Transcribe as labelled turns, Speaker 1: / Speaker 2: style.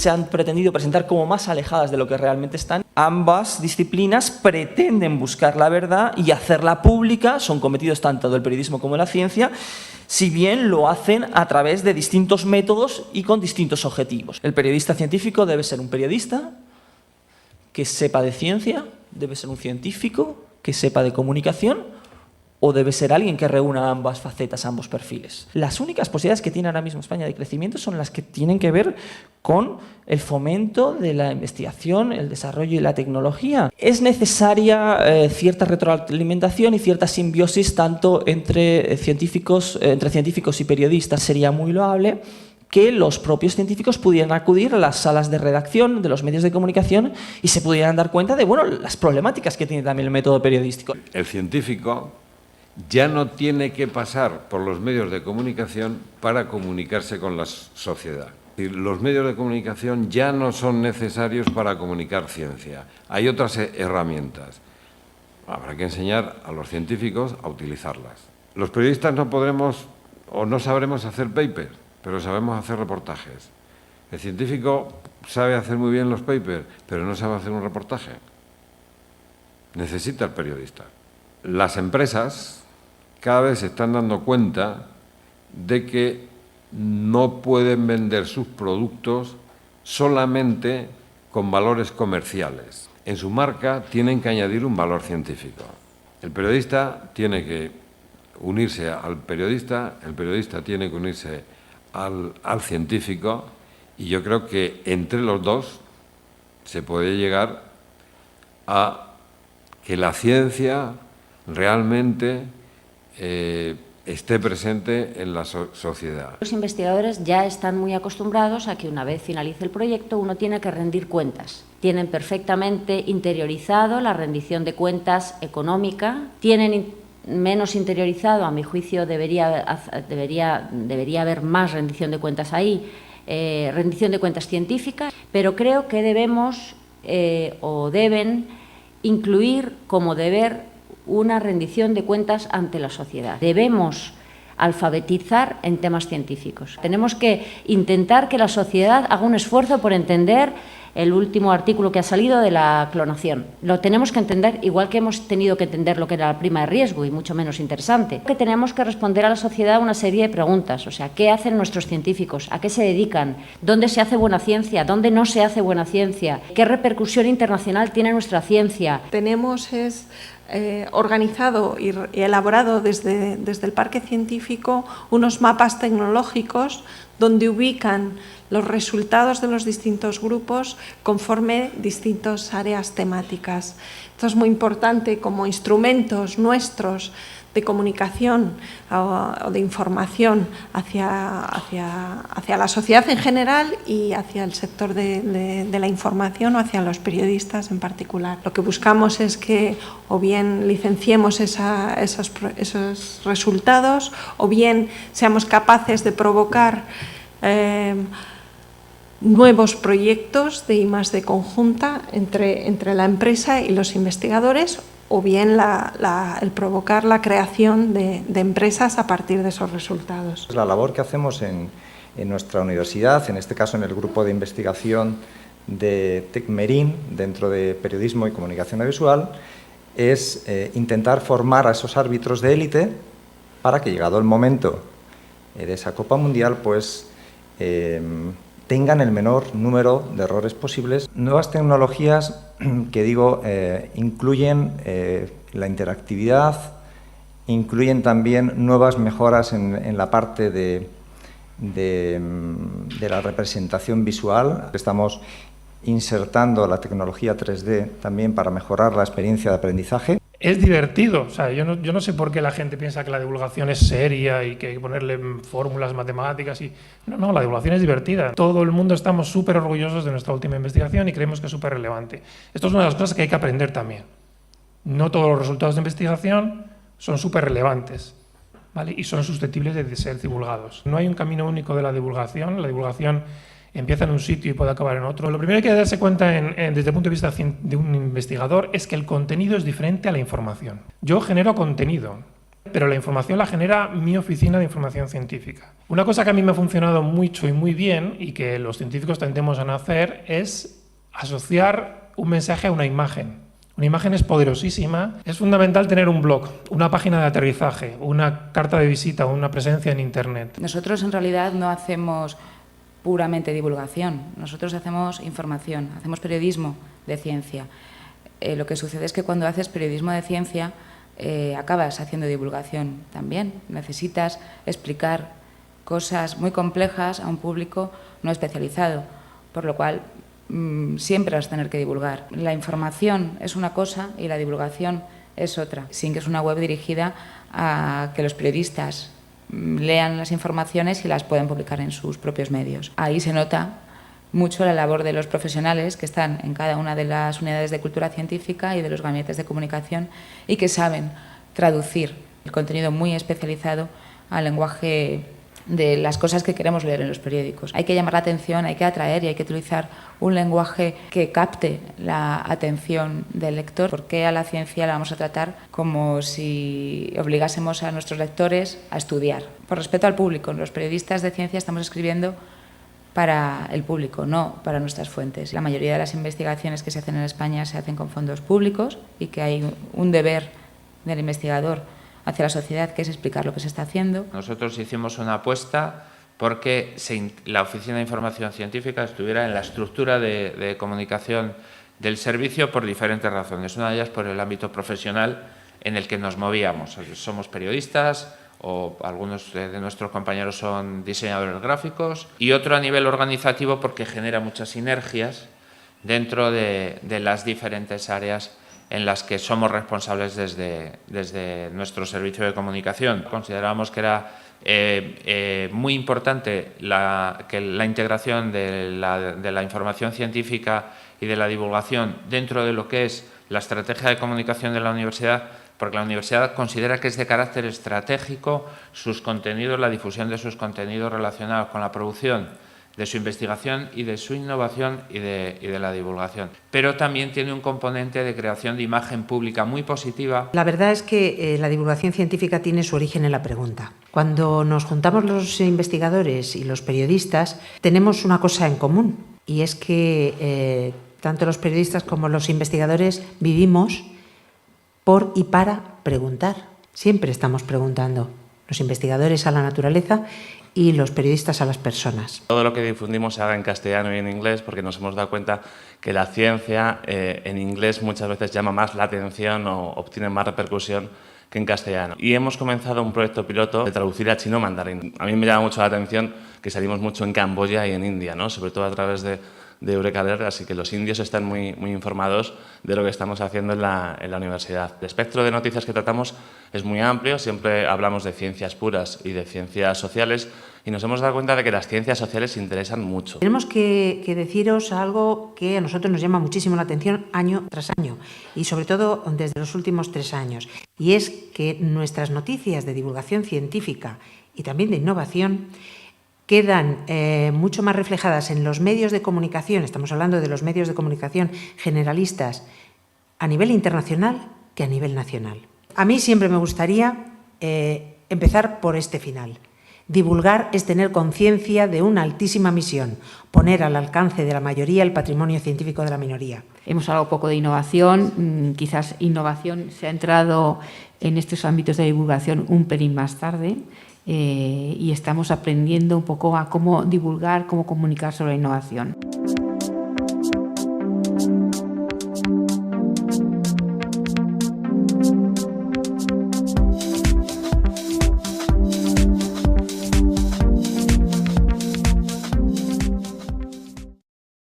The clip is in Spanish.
Speaker 1: se han pretendido presentar como más alejadas de lo que realmente están. Ambas disciplinas pretenden buscar la verdad y hacerla pública, son cometidos tanto del periodismo como de la ciencia, si bien lo hacen a través de distintos métodos y con distintos objetivos. El periodista científico debe ser un periodista que sepa de ciencia, debe ser un científico que sepa de comunicación, o debe ser alguien que reúna ambas facetas, ambos perfiles. Las únicas posibilidades que tiene ahora mismo España de crecimiento son las que tienen que ver con el fomento de la investigación, el desarrollo y la tecnología. Es necesaria cierta retroalimentación y cierta simbiosis tanto entre científicos y periodistas. Sería muy loable que los propios científicos pudieran acudir a las salas de redacción de los medios de comunicación y se pudieran dar cuenta de las problemáticas que tiene también el método periodístico.
Speaker 2: El científico ya no tiene que pasar por los medios de comunicación para comunicarse con la sociedad. Los medios de comunicación ya no son necesarios para comunicar ciencia. Hay otras herramientas. Habrá que enseñar a los científicos a utilizarlas. Los periodistas no podremos o no sabremos hacer papers, pero sabemos hacer reportajes. El científico sabe hacer muy bien los papers, pero no sabe hacer un reportaje. Necesita el periodista. Las empresas cada vez se están dando cuenta de que no pueden vender sus productos solamente con valores comerciales. En su marca tienen que añadir un valor científico. El periodista tiene que unirse al periodista, el periodista tiene que unirse al científico, y yo creo que entre los dos se puede llegar a que la ciencia realmente esté presente en la sociedad.
Speaker 3: Los investigadores ya están muy acostumbrados a que una vez finalice el proyecto uno tiene que rendir cuentas. Tienen perfectamente interiorizado la rendición de cuentas económica, tienen menos interiorizado, a mi juicio debería haber más rendición de cuentas ahí, rendición de cuentas científicas, pero creo que debemos o deben incluir como deber una rendición de cuentas ante la sociedad. Debemos alfabetizar en temas científicos. Tenemos que intentar que la sociedad haga un esfuerzo por entender el último artículo que ha salido de la clonación. Lo tenemos que entender igual que hemos tenido que entender lo que era la prima de riesgo y mucho menos interesante. Que tenemos que responder a la sociedad una serie de preguntas, o sea, ¿qué hacen nuestros científicos? ¿A qué se dedican? ¿Dónde se hace buena ciencia? ¿Dónde no se hace buena ciencia? ¿Qué repercusión internacional tiene nuestra ciencia?
Speaker 4: Tenemos organizado y elaborado desde el Parque Científico unos mapas tecnológicos donde ubican los resultados de los distintos grupos conforme distintas áreas temáticas. Esto es muy importante como instrumentos nuestros de comunicación o de información hacia la sociedad en general y hacia el sector de la información o hacia los periodistas en particular. Lo que buscamos es que o bien licenciemos esos resultados o bien seamos capaces de provocar nuevos proyectos de I+D conjunta entre la empresa y los investigadores, o bien el provocar la creación de empresas a partir de esos resultados.
Speaker 5: La labor que hacemos en nuestra universidad, en este caso en el grupo de investigación de TecMerin, dentro de periodismo y comunicación audiovisual, es intentar formar a esos árbitros de élite para que, llegado el momento de esa Copa Mundial, pues tengan el menor número de errores posibles. Nuevas tecnologías que incluyen la interactividad, incluyen también nuevas mejoras en la parte de la representación visual. Estamos insertando la tecnología 3D también para mejorar la experiencia de aprendizaje.
Speaker 6: Es divertido, o sea, yo no sé por qué la gente piensa que la divulgación es seria y que hay que ponerle fórmulas matemáticas y... No, la divulgación es divertida. Todo el mundo estamos súper orgullosos de nuestra última investigación y creemos que es súper relevante. Esto es una de las cosas que hay que aprender también. No todos los resultados de investigación son súper relevantes, ¿vale? Y son susceptibles de ser divulgados. No hay un camino único de la divulgación empieza en un sitio y puede acabar en otro. Lo primero que hay que darse cuenta desde el punto de vista de un investigador es que el contenido es diferente a la información. Yo genero contenido. pero la información la genera mi oficina de información científica. Una cosa que a mí me ha funcionado mucho y muy bien, y que los científicos tendemos a hacer, es asociar un mensaje a una imagen. Una imagen es poderosísima. Es fundamental tener un blog, una página de aterrizaje, una carta de visita, una presencia en Internet.
Speaker 7: Nosotros en realidad no hacemos puramente divulgación, nosotros hacemos información, hacemos periodismo de ciencia. Lo que sucede es que cuando haces periodismo de ciencia acabas haciendo divulgación también. Necesitas explicar cosas muy complejas a un público no especializado, por lo cual siempre vas a tener que divulgar. La información es una cosa y la divulgación es otra. Sin que es una web dirigida a que los periodistas lean las informaciones y las puedan publicar en sus propios medios. Ahí se nota mucho la labor de los profesionales que están en cada una de las unidades de cultura científica y de los gabinetes de comunicación y que saben traducir el contenido muy especializado al lenguaje de las cosas que queremos leer en los periódicos. Hay que llamar la atención, hay que atraer y hay que utilizar un lenguaje que capte la atención del lector, porque a la ciencia la vamos a tratar como si obligásemos a nuestros lectores a estudiar. Por respeto al público, los periodistas de ciencia estamos escribiendo para el público, no para nuestras fuentes. La mayoría de las investigaciones que se hacen en España se hacen con fondos públicos y que hay un deber del investigador hacia la sociedad, que es explicar lo que se está haciendo.
Speaker 8: Nosotros hicimos una apuesta porque la Oficina de Información Científica estuviera en la estructura de comunicación del servicio por diferentes razones. Una de ellas por el ámbito profesional en el que nos movíamos. Somos periodistas o algunos de nuestros compañeros son diseñadores gráficos, y otro a nivel organizativo porque genera muchas sinergias dentro de las diferentes áreas en las que somos responsables desde nuestro servicio de comunicación. Considerábamos que era muy importante que la integración de la información científica y de la divulgación dentro de lo que es la estrategia de comunicación de la universidad, porque la universidad considera que es de carácter estratégico sus contenidos, la difusión de sus contenidos relacionados con la producción de su investigación y de su innovación y de la divulgación. Pero también tiene un componente de creación de imagen pública muy positiva.
Speaker 9: La verdad es que la divulgación científica tiene su origen en la pregunta. Cuando nos juntamos los investigadores y los periodistas, tenemos una cosa en común, y es que tanto los periodistas como los investigadores vivimos por y para preguntar. Siempre estamos preguntando. Los investigadores a la naturaleza y los periodistas a las personas.
Speaker 10: Todo lo que difundimos se haga en castellano y en inglés, porque nos hemos dado cuenta que la ciencia en inglés muchas veces llama más la atención o obtiene más repercusión que en castellano. Y hemos comenzado un proyecto piloto de traducir a chino mandarín. A mí me llama mucho la atención que salimos mucho en Camboya y en India, ¿no? Sobre todo a través de Eureka Alert, así que los indios están muy informados de lo que estamos haciendo en la universidad. El espectro de noticias que tratamos es muy amplio, siempre hablamos de ciencias puras y de ciencias sociales, y nos hemos dado cuenta de que las ciencias sociales interesan mucho.
Speaker 9: Tenemos que deciros algo que a nosotros nos llama muchísimo la atención año tras año, y sobre todo desde los últimos 3 años, y es que nuestras noticias de divulgación científica y también de innovación quedan mucho más reflejadas en los medios de comunicación, estamos hablando de los medios de comunicación generalistas, a nivel internacional que a nivel nacional. A mí siempre me gustaría empezar por este final. Divulgar es tener conciencia de una altísima misión, poner al alcance de la mayoría el patrimonio científico de la minoría.
Speaker 11: Hemos hablado poco de innovación, quizás innovación se ha entrado en estos ámbitos de divulgación un pelín más tarde, y estamos aprendiendo un poco a cómo divulgar, cómo comunicar sobre la innovación.